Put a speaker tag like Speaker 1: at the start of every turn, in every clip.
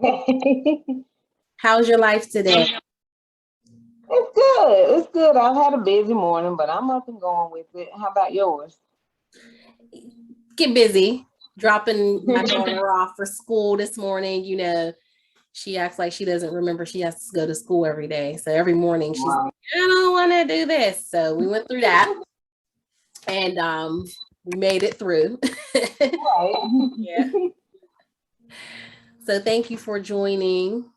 Speaker 1: It's
Speaker 2: How's your life today?
Speaker 1: good. It's good. I've had a busy morning, but I'm up and going with it. How about yours?
Speaker 2: Get busy. Dropping my daughter off for school this morning. She acts like she doesn't remember she has to go to school every day. So every morning she's
Speaker 1: Wow.
Speaker 2: like, I don't want to do this. So we went through that and we made it through. Yeah.
Speaker 1: Right.
Speaker 2: So thank you for joining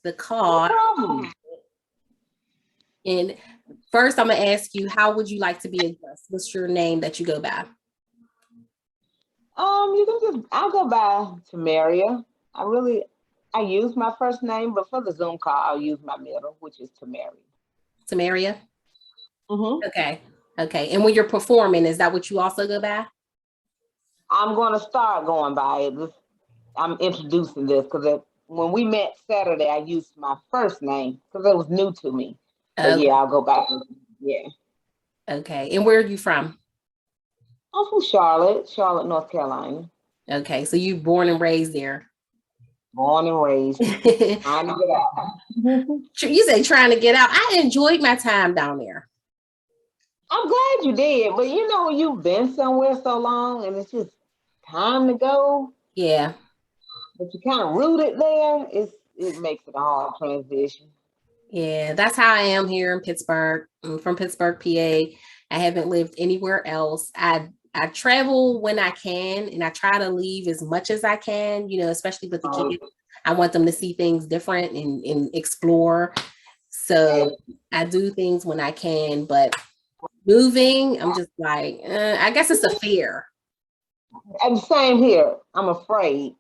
Speaker 2: the
Speaker 1: No
Speaker 2: call.
Speaker 1: problem.
Speaker 2: And first, I'm gonna ask you, how would you like to be addressed? What's your name that you go by?
Speaker 1: You can I'll go by Temeria. I use my first name, but for the Zoom call, I'll use my middle, which is Temeria.
Speaker 2: Temeria?
Speaker 1: hmm
Speaker 2: Okay. Okay. And when you're performing, is that what you also go by?
Speaker 1: I'm going to start going by it. I'm introducing this because when we met Saturday, I used my first name because it was new to me. But
Speaker 2: Okay.
Speaker 1: yeah, I'll go back. Yeah.
Speaker 2: Okay. And where are you from?
Speaker 1: I'm from Charlotte, North Carolina.
Speaker 2: Okay. So you born and raised there.
Speaker 1: Born and raised.
Speaker 2: You
Speaker 1: Trying to get out.
Speaker 2: say trying to get out. I enjoyed my time down there.
Speaker 1: I'm glad you did, but you know when you've been somewhere so long and it's just time to go,
Speaker 2: Yeah.
Speaker 1: but you kind of rooted there, it makes it a hard transition.
Speaker 2: Yeah. That's how I am here in Pittsburgh. I'm from Pittsburgh, PA. I haven't lived anywhere else. I travel when I can and I try to leave as much as I can, especially with the
Speaker 1: Um,
Speaker 2: kids. I want them to see things different and explore. So I do things when I can, but moving, I'm just like, I guess it's a fear.
Speaker 1: and same here. I'm afraid,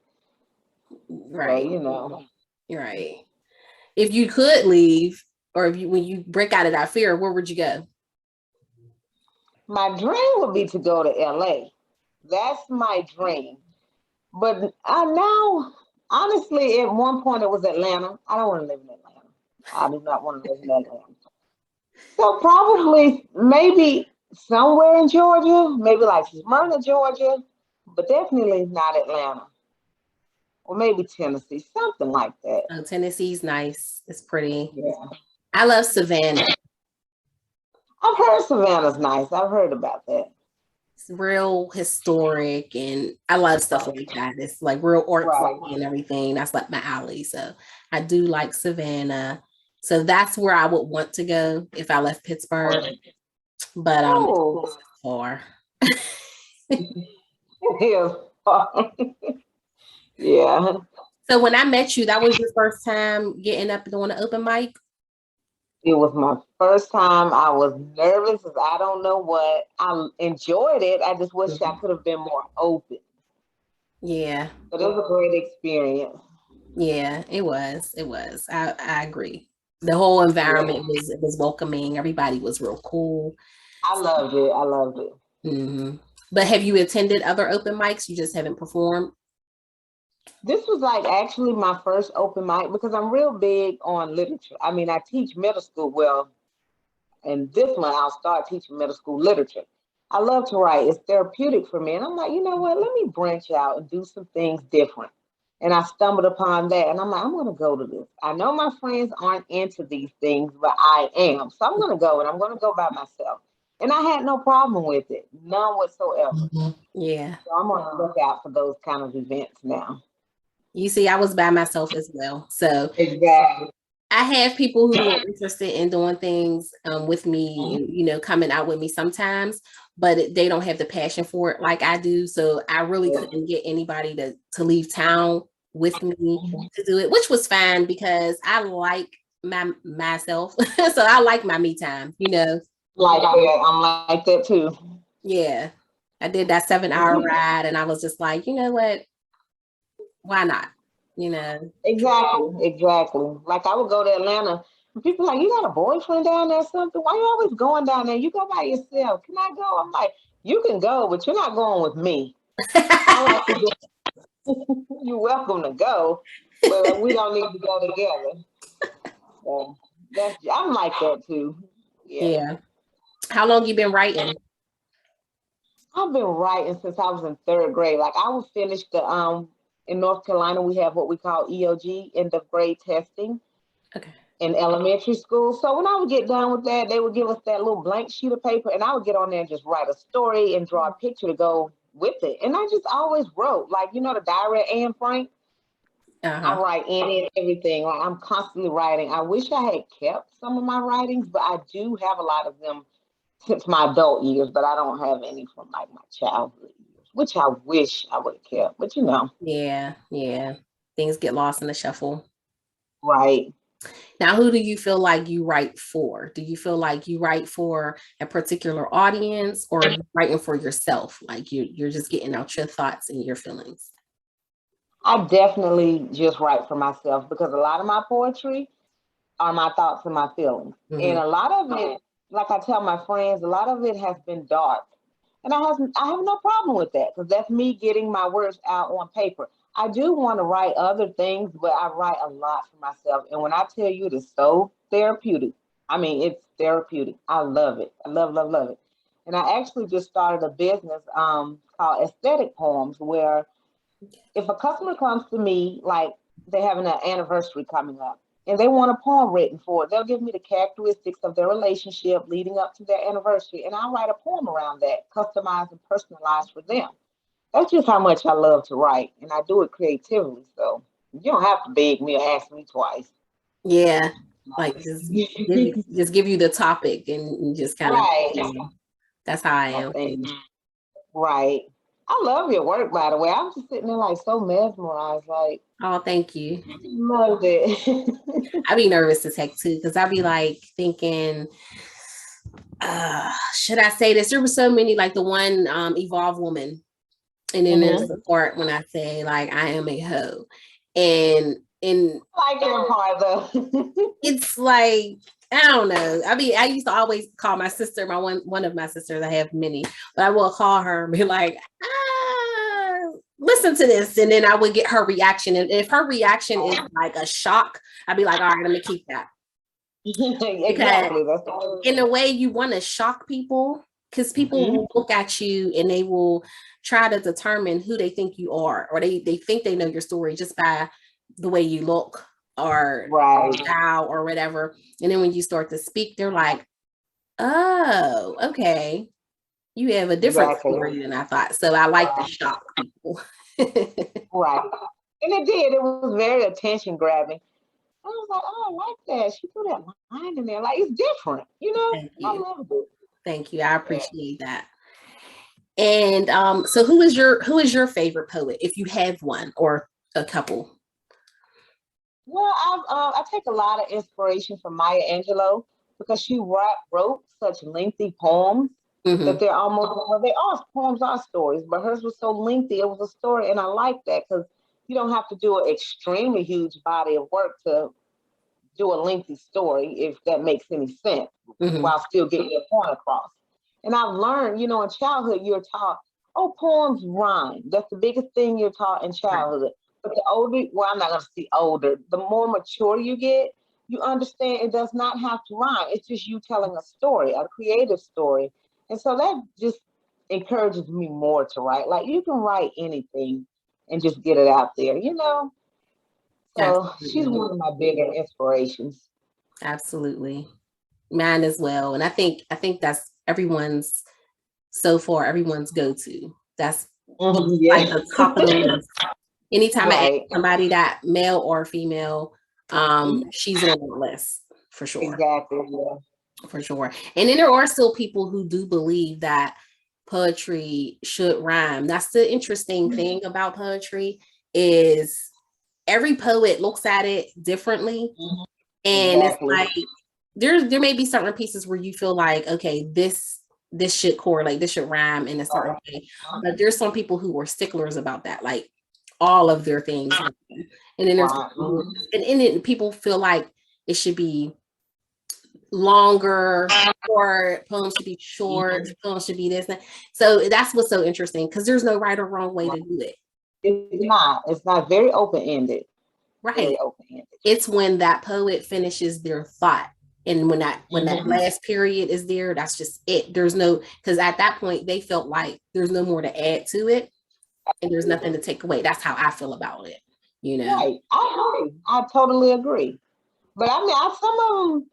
Speaker 1: but
Speaker 2: Right. Right. If you could leave, or when you break out of that fear, where would you go?
Speaker 1: my dream would be to go to LA. That's my dream. But I now, honestly, at one point it was Atlanta. I don't want to live in Atlanta. I do not want to live in Atlanta. So probably maybe somewhere in Georgia, maybe like Smyrna, Georgia, but definitely not Atlanta. Or maybe Tennessee, something like that.
Speaker 2: Oh, Tennessee's nice. It's pretty.
Speaker 1: Yeah.
Speaker 2: I love Savannah.
Speaker 1: I've heard Savannah's nice. I've heard about that.
Speaker 2: It's real historic, and I love stuff like that. It's like real
Speaker 1: Right.
Speaker 2: artsy and everything. That's like my alley. So I do like Savannah. So that's where I would want to go if I left Pittsburgh. But
Speaker 1: Oh,
Speaker 2: it's far.
Speaker 1: it is. Yeah.
Speaker 2: So when I met you, that was your first time getting up and doing an open mic?
Speaker 1: It was my first time. I was nervous as I don't know what. I enjoyed it. I just wish I could have been more open.
Speaker 2: Yeah.
Speaker 1: But it was a great experience.
Speaker 2: Yeah, it was. It was. I agree. The whole
Speaker 1: Yeah.
Speaker 2: environment was welcoming. Everybody was real cool.
Speaker 1: I loved it. I loved it.
Speaker 2: hmm But have you attended other open mics? You just haven't performed?
Speaker 1: This was like actually my first open mic because I'm real big on literature. I mean, I teach middle school. Well, and this one I'll start teaching middle school literature. I love to write. It's therapeutic for me. And I'm like, you know what? Let me branch out and do some things different. And I stumbled upon that. And I'm like, I'm going to go to this. I know my friends aren't into these things, but I am. So I'm going to go and I'm going to go by myself. And I had no problem with it, none whatsoever.
Speaker 2: Yeah.
Speaker 1: So I'm on the lookout for those kind of events now.
Speaker 2: You see, I was by myself as well. So
Speaker 1: Exactly.
Speaker 2: I have people who are interested in doing things with me and, coming out with me sometimes, but they don't have the passion for it like I do. So I really couldn't get anybody to leave town with me to do it, which was fine because I like myself. So I like my me time.
Speaker 1: Like that. I'm like that too.
Speaker 2: Yeah. I did that 7 hour ride and I was just like, you know what? Why not? You know,
Speaker 1: Exactly, exactly. Like I would go to Atlanta, and people like, you got a boyfriend down there or something? Why you always going down there? You go by yourself. Can I go? I'm like, you can go, but you're not going with me. I like to go. You're welcome to go, but we don't need to go together. So I'm like that too. Yeah.
Speaker 2: yeah. How long you been writing?
Speaker 1: I've been writing since I was in third grade. Like I would finish the in North Carolina, we have what we call EOG, end of grade testing.
Speaker 2: Okay.
Speaker 1: In elementary school. So when I would get done with that, they would give us that little blank sheet of paper, and I would get on there and just write a story and draw a picture to go with it. And I just always wrote, like, you know, the diary of Anne Frank. I write any and everything. Like, I'm constantly writing. I wish I had kept some of my writings, but I do have a lot of them since my adult years, but I don't have any from like my childhood years, which I wish I would have kept. But you know.
Speaker 2: Yeah. Things get lost in the shuffle.
Speaker 1: Right.
Speaker 2: Now, who do you feel like you write for? Do you feel like you write for a particular audience, or are you writing for yourself? Like you're just getting out your thoughts and your feelings?
Speaker 1: I definitely just write for myself because a lot of my poetry are my thoughts and my feelings.
Speaker 2: Mm-hmm.
Speaker 1: And a lot of it, like I tell my friends, a lot of it has been dark. And I have no problem with that because that's me getting my words out on paper. I do want to write other things, but I write a lot for myself. And when I tell you it is so therapeutic, I mean, it's therapeutic. I love it. I love, love, love it. And I actually just started a business called Aesthetic Poems, where if a customer comes to me, like they're having an anniversary coming up, and they want a poem written for it, they'll give me the characteristics of their relationship leading up to their anniversary, and I'll write a poem around that, customized and personalized for them. That's just how much I love to write, and I do it creatively. So you don't have to beg me or ask me twice.
Speaker 2: Yeah, like just give you the topic and just kind of. That's how I am.
Speaker 1: Right. I love your work, by the way. I'm just sitting there like so mesmerized. Like,
Speaker 2: oh, thank you.
Speaker 1: Loved it.
Speaker 2: I'd be nervous as heck too, because I'd be like thinking, should I say this? There were so many, like the one Evolve Woman. And then there's the part when I say like I am a hoe. And
Speaker 1: like that part though.
Speaker 2: It's like, I don't know. I mean, I used to always call my sister, one of my sisters, I have many, but I will call her and be like, listen to this. And then I would get her reaction. And if her reaction is like a shock, I'd be like, all right, let me keep that.
Speaker 1: Exactly.
Speaker 2: In a way, you want to shock people because people will look at you and they will try to determine who they think you are, or they think they know your story just by the way you look or style or whatever. And then when you start to speak, they're like, oh, okay, you have a different story than I thought. So I like to shock people.
Speaker 1: Right. And it did. It was very attention grabbing. I was like, oh, I like that. She put that line in there. Like, it's different, you know?
Speaker 2: Thank you.
Speaker 1: I love it.
Speaker 2: Thank you. I appreciate that. And so who is your favorite poet, if you have one or a couple?
Speaker 1: Well, I take a lot of inspiration from Maya Angelou because she wrote such lengthy poems that they're almost, well, they are poems, are stories, but hers was so lengthy. It was a story, and I like that because you don't have to do an extremely huge body of work to do a lengthy story, if that makes any sense, while still getting your point across. And I've learned, you know, in childhood, you're taught, oh, poems rhyme. That's the biggest thing you're taught in childhood. But the older, well, I'm not going to say older, the more mature you get, you understand it does not have to rhyme. It's just you telling a story, a creative story. And so that just encourages me more to write. Like, you can write anything and just get it out there, you know? So she's one of my bigger inspirations.
Speaker 2: Absolutely. Mine as well. And I think that's everyone's go-to. That's like the top of the list. Anytime I ask somebody that, male or female, she's on the list for sure.
Speaker 1: Exactly. Yeah.
Speaker 2: For sure. And then there are still people who do believe that poetry should rhyme. That's the interesting thing about poetry, is every poet looks at it differently. And it's like there may be certain pieces where you feel like, okay, this should correlate, this should rhyme in a certain way. But there's some people who are sticklers about that, like all of their things. And then there's and people feel like it should be longer, or poems should be short, poems should be this. So that's what's so interesting, because there's no right or wrong way to do it.
Speaker 1: It's not very open-ended.
Speaker 2: Right. Open-ended. It's when that poet finishes their thought. And when that last period is there, that's just it. There's no, because at that point they felt like there's no more to add to it. and there's nothing to take away. That's how I feel about it, you know.
Speaker 1: Right. I agree. I totally agree. But I mean, some of them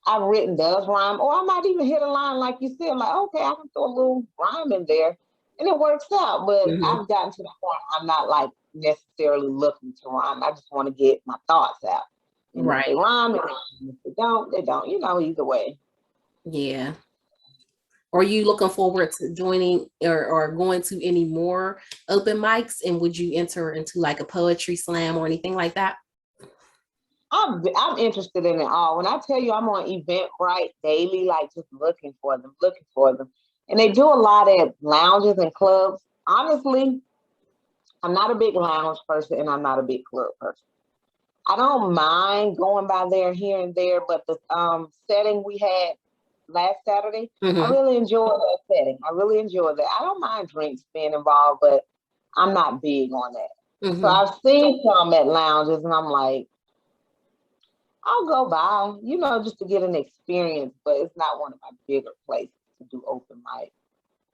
Speaker 1: I've written does rhyme, or I might even hit a line like you said, like, okay, I can throw a little rhyme in there, and it works out. But I've gotten to the point I'm not like necessarily looking to rhyme. I just want to get my thoughts out. And
Speaker 2: Right.
Speaker 1: if they rhyme, if they don't, they don't. You know, either way.
Speaker 2: Yeah. Are you looking forward to joining or going to any more open mics? And would you enter into like a poetry slam or anything like that?
Speaker 1: I'm interested in it all. When I tell you I'm on Eventbrite daily, like just looking for them. And they do a lot at lounges and clubs. Honestly, I'm not a big lounge person and I'm not a big club person. I don't mind going by there here and there, but the setting we had last Saturday, I really enjoyed that setting. I really enjoyed that. I don't mind drinks being involved, but I'm not big on that. So I've seen some at lounges and I'm like, I'll go by, you know, just to get an experience, but it's not one of my bigger places to do open mic.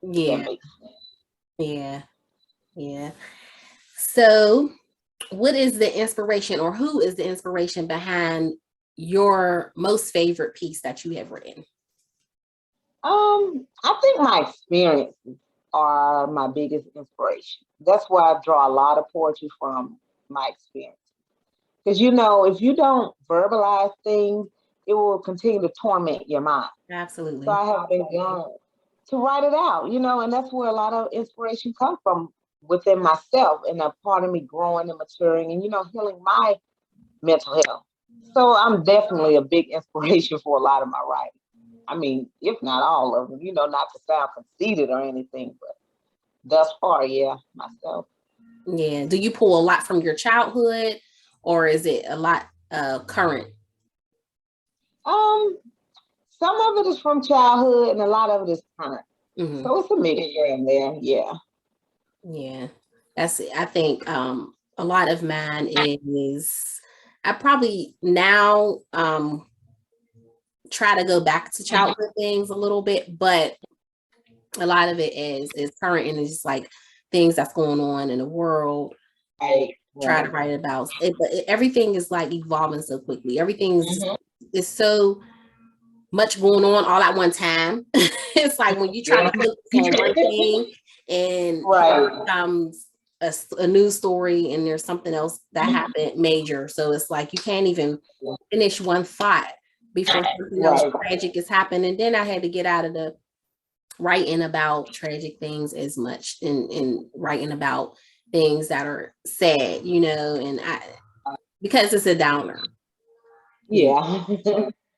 Speaker 2: Yeah.
Speaker 1: That makes sense.
Speaker 2: Yeah. Yeah. So what is the inspiration, or who is the inspiration behind your most favorite piece that you have written?
Speaker 1: I think my experiences are my biggest inspiration. That's where I draw a lot of poetry from, my experience. Because, you know, if you don't verbalize things, it will continue to torment your mind.
Speaker 2: Absolutely.
Speaker 1: So I have been young to write it out, you know, and that's where a lot of inspiration comes from within myself, and a part of me growing and maturing and, you know, healing my mental health. So I'm definitely a big inspiration for a lot of my writing. I mean, if not all of them, you know, not to sound conceited or anything, but thus far, yeah, myself.
Speaker 2: Yeah. Do you pull a lot from your childhood, or is it a lot current?
Speaker 1: Some of it is from childhood and a lot of it is current. So it's a mixture in there, yeah.
Speaker 2: Yeah. That's it. I think a lot of mine is, I probably now try to go back to childhood things a little bit, but a lot of it is current, and it's just like things that's going on in the world.
Speaker 1: Right.
Speaker 2: Try to write about it, but everything is like evolving so quickly. Everything's is so much going on all at one time. It's like when you try to focus on one thing, and here comes a news story, and there's something else that happened major. So it's like you can't even finish one thought before something else tragic is happening. And then I had to get out of the writing about tragic things as much, and writing about things that are sad, you know, and because it's a downer.
Speaker 1: Yeah.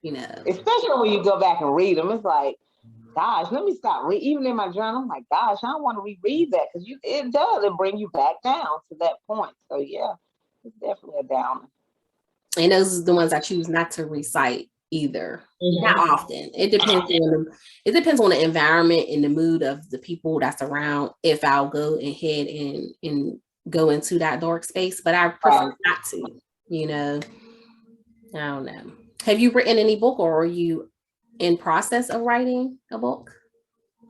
Speaker 2: You know,
Speaker 1: especially when you go back and read them, it's like, gosh, let me stop reading. Even in my journal, I'm like, gosh, I don't want to reread that, because it bring you back down to that point. So yeah, it's definitely a downer.
Speaker 2: And those are the ones I choose not to recite either. Not often. It depends on the environment and the mood of the people that's around, if I'll go ahead and go into that dark space. But I prefer not to, you know. I don't know. Have you written any book, or are you in process of writing a book?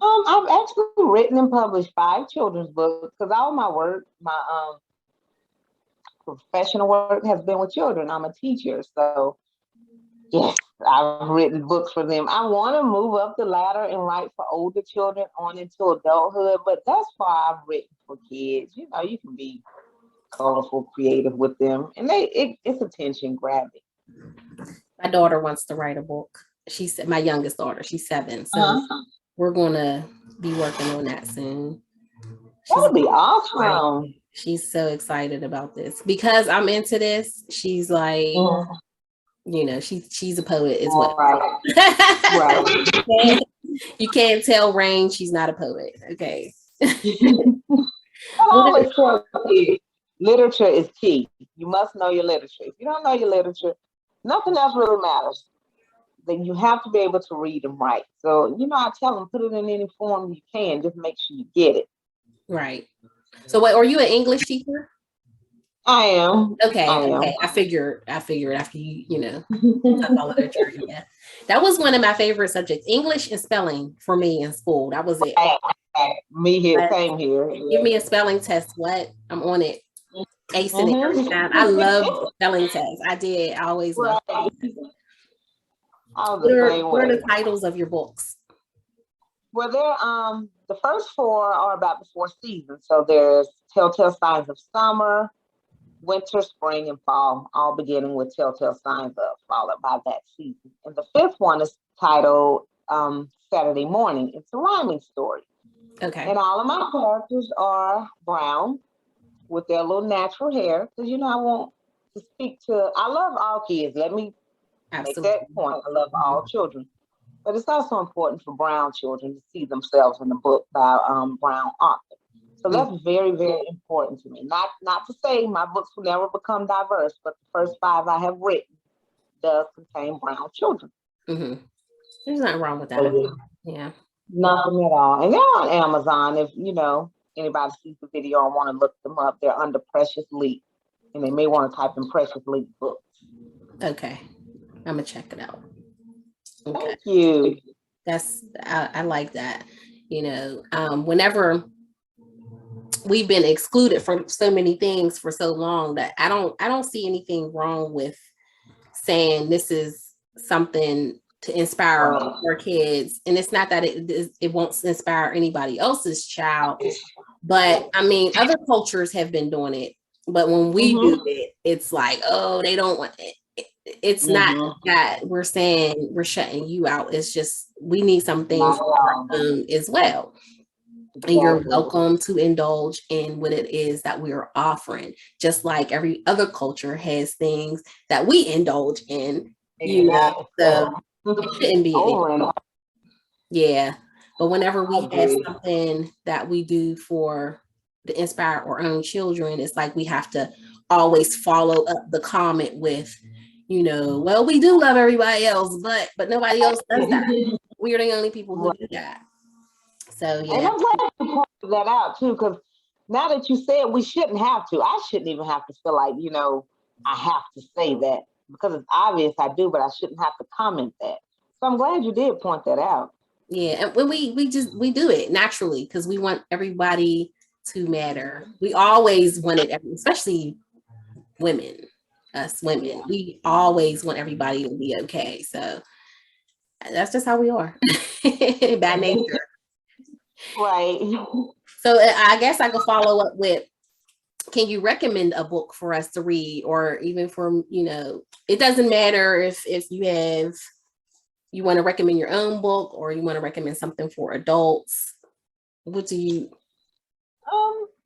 Speaker 1: I've actually written and published 5 children's books, because all my work, my professional work, has been with children. I'm a teacher, so yes, I've written books for them. I want to move up the ladder and write for older children on into adulthood, but thus far I've written for kids. You know, you can be colorful, creative with them, and it's attention grabbing.
Speaker 2: My daughter wants to write a book. She said, my youngest daughter, she's 7, so we're gonna be working on that soon.
Speaker 1: That'll be awesome.
Speaker 2: She's so excited about this because I'm into this. She's like, you know, she's a poet as well. Right. You can't tell Rain she's not a poet. Okay.
Speaker 1: I always tell kids, literature is key. You must know your literature. If you don't know your literature, nothing else really matters. Then you have to be able to read and write. So, you know, I tell them, put it in any form you can, just make sure you get it.
Speaker 2: Right. So wait, are you an English teacher?
Speaker 1: I am.
Speaker 2: Okay. I figured after you know, yeah. That was one of my favorite subjects, English and spelling for me in school. That was it.
Speaker 1: Me here, same here.
Speaker 2: Give me a spelling test. What? I'm on it. Acing it every
Speaker 1: Mm-hmm.
Speaker 2: time. I love spelling tests. I did. I always love.
Speaker 1: Right. I was the same
Speaker 2: What are
Speaker 1: way.
Speaker 2: the titles of your books?
Speaker 1: Well, the first four are about the four seasons. So there's Telltale Signs of Summer, Winter, Spring, and Fall, all beginning with Telltale Signs of, followed by that season. And the fifth one is titled Saturday Morning. It's a rhyming story.
Speaker 2: Okay.
Speaker 1: And all of my characters are brown with their little natural hair. Because, I want to I love all kids. Let me make that point. I love all children. But it's also important for brown children to see themselves in the book by brown author. So that's very, very important to me. Not to say my books will never become diverse, but the first 5 I have written does contain brown children.
Speaker 2: Mm-hmm. There's nothing wrong with that. Yeah.
Speaker 1: Nothing at all. And they're on Amazon. If anybody sees the video and want to look them up, they're under Precious Leak. And they may want to type in Precious Leak books.
Speaker 2: Okay. I'm gonna check it out. Okay.
Speaker 1: Thank you.
Speaker 2: I like that. Whenever we've been excluded from so many things for so long that I don't see anything wrong with saying this is something to inspire our kids. And it's not that it won't inspire anybody else's child, but I mean, other cultures have been doing it. But when we do it, it's like, oh, they don't want it. It's not that we're saying we're shutting you out. It's just we need some things as well. And you're welcome to indulge in what it is that we're offering. Just like every other culture has things that we indulge in, so it shouldn't be anything. Yeah. But whenever we have something that we do to inspire our own children, it's like we have to always follow up the comment with, well, we do love everybody else, but nobody else does that. We're the only people who do that. So yeah.
Speaker 1: And I'm glad you pointed that out too, because now that you said we shouldn't have to, I shouldn't even have to feel like, I have to say that, because it's obvious I do, but I shouldn't have to comment that. So I'm glad you did point that out.
Speaker 2: Yeah, and when we do it naturally because we want everybody to matter. We always wanted, especially women, us women, we always want everybody to be okay. So that's just how we are by nature.
Speaker 1: Right.
Speaker 2: So I guess I could follow up with, can you recommend a book for us to read, or even for, it doesn't matter if you want to recommend your own book or you want to recommend something for adults. What do you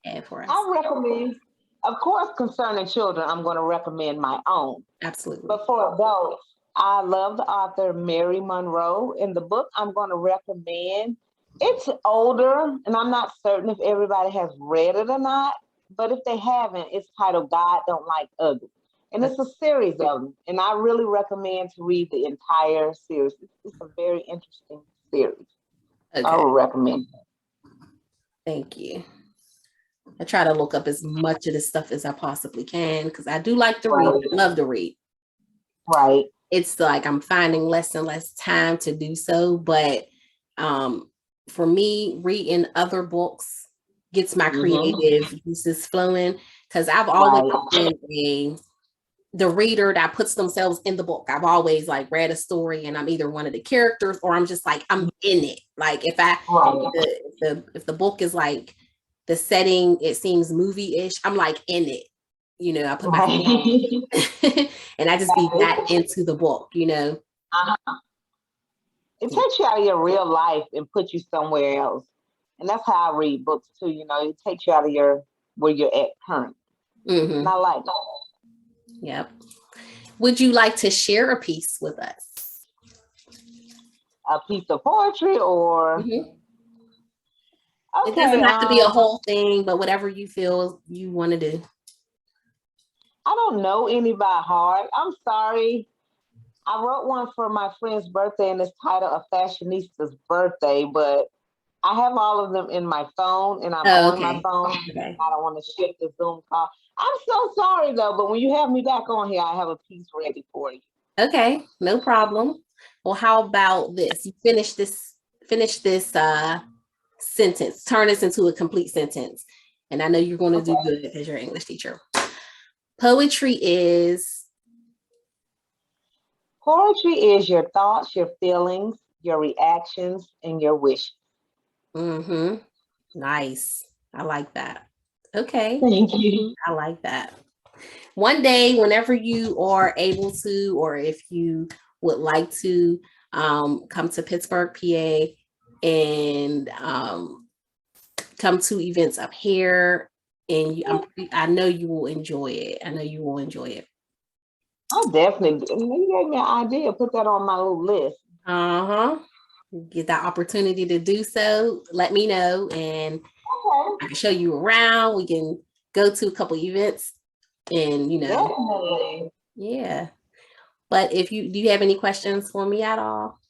Speaker 2: add for us?
Speaker 1: I recommend, of course, concerning children, I'm going to recommend my own.
Speaker 2: Absolutely.
Speaker 1: But for adults, I love the author Mary Monroe. In the book I'm going to recommend, it's older, and I'm not certain if everybody has read it or not, but if they haven't, it's titled God Don't Like Ugly. And it's a series of them, and I really recommend to read the entire series. It's a very interesting series. Okay. I would recommend it.
Speaker 2: Thank you. I try to look up as much of this stuff as I possibly can because I do like to read. I love to read.
Speaker 1: Right.
Speaker 2: It's like I'm finding less and less time to do so, but for me, reading other books gets my creative juices flowing, because I've always been the reader that puts themselves in the book. I've always read a story and I'm either one of the characters or I'm just I'm in it. Like if the book is the setting, it seems movie-ish, I'm in it. I put my and I just be that into the book,
Speaker 1: It takes you out of your real life and puts you somewhere else. And that's how I read books too. It takes you out of where you're at current. And I like that.
Speaker 2: Yep. Would you like to share a piece with us?
Speaker 1: A piece of poetry or?
Speaker 2: Okay, it doesn't have to be a whole thing, but whatever you feel you want to do.
Speaker 1: I don't know any by heart. I'm sorry. I wrote one for my friend's birthday, and it's titled A Fashionista's Birthday, but I have all of them in my phone, and I'm on my phone. Okay. I don't want to shift the Zoom call. I'm so sorry, though, but when you have me back on here, I have a piece ready for you.
Speaker 2: Okay, no problem. Well, how about this? You finish this sentence. Turn this into a complete sentence. And I know you're going to do good because you're an English teacher. Poetry is
Speaker 1: your thoughts, your feelings, your reactions, and your wishes.
Speaker 2: Mm-hmm. Nice. I like that. Okay.
Speaker 1: Thank you.
Speaker 2: I like that. One day, whenever you are able to, or if you would like to come to Pittsburgh, PA, and come to events up here, and I know you will enjoy it. I know you will enjoy it.
Speaker 1: Oh, definitely. You gave me an idea. Put that on my little list.
Speaker 2: Get that opportunity to do so. Let me know, and I can show you around. We can go to a couple events, and
Speaker 1: Definitely.
Speaker 2: yeah. But do you have any questions for me at all?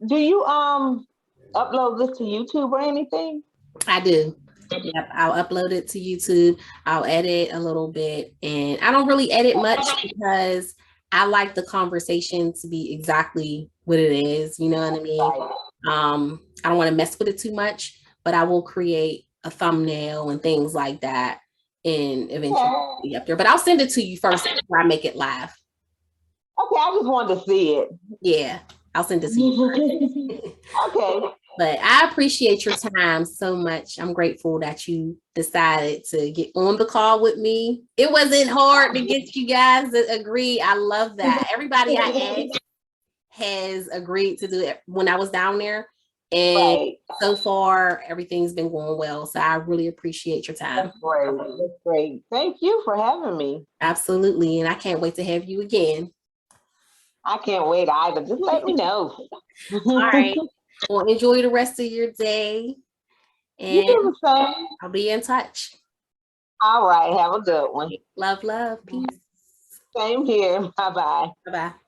Speaker 1: Do you upload this to YouTube or anything?
Speaker 2: I do. Yep, I'll upload it to YouTube. I'll edit a little bit, and I don't really edit much because I like the conversation to be exactly what it is. You know what I mean? I don't want to mess with it too much, but I will create a thumbnail and things like that, and eventually be up there. But I'll send it to you first before I make it live.
Speaker 1: Okay, I just wanted to see it.
Speaker 2: Yeah, I'll send it to you.
Speaker 1: Okay.
Speaker 2: But I appreciate your time so much. I'm grateful that you decided to get on the call with me. It wasn't hard to get you guys to agree. I love that. Everybody I asked has agreed to do it when I was down there. And so far, everything's been going well. So I really appreciate your time.
Speaker 1: That's great. That's great. Thank you for having me.
Speaker 2: Absolutely. And I can't wait to have you again.
Speaker 1: I can't wait either. Just let me know.
Speaker 2: All right. Well, enjoy the rest of your day. And
Speaker 1: you do the same.
Speaker 2: I'll be in touch.
Speaker 1: All right. Have a good one.
Speaker 2: Love, love. Peace.
Speaker 1: Same here. Bye-bye.
Speaker 2: Bye-bye.